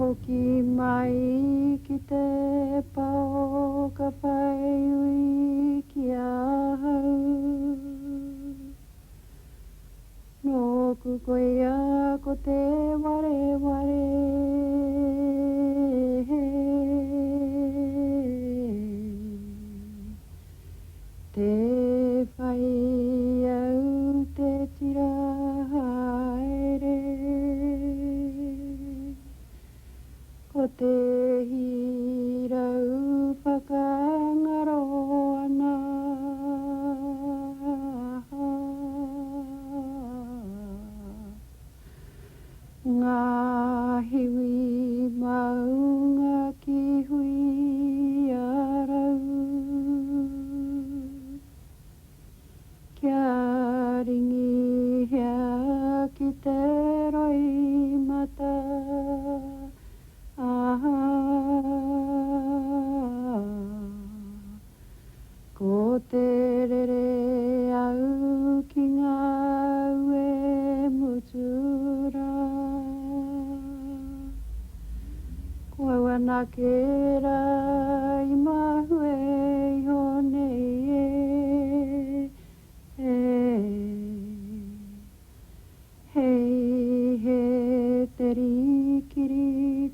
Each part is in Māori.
hoki mai ki te pao ka pai ui ki a hau. No ku koia ko te ware ware. Te whai au te tira haere. Ko te hirau whakangaro ana. Ngā hiwi maunga ki hui arau. Kia ringi hea ki te roi mata. Ko te rere au ki ngā ue mutura. Ko wana ke rai mahue i honei Hei he te rikiri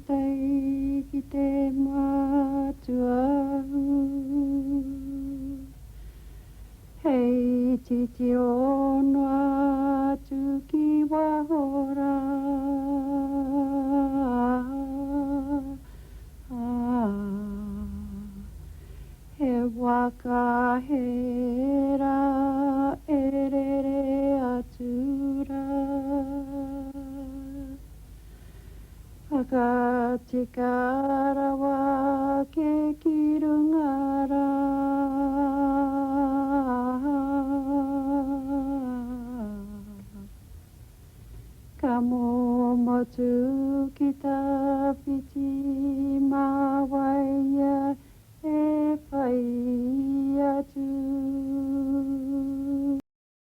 tai ki te matuahu. Hei titi ono atu ki wahora. He waka hera erere atura. Whakatika rawa ke kirungara. Ka momotu ki ta whiti.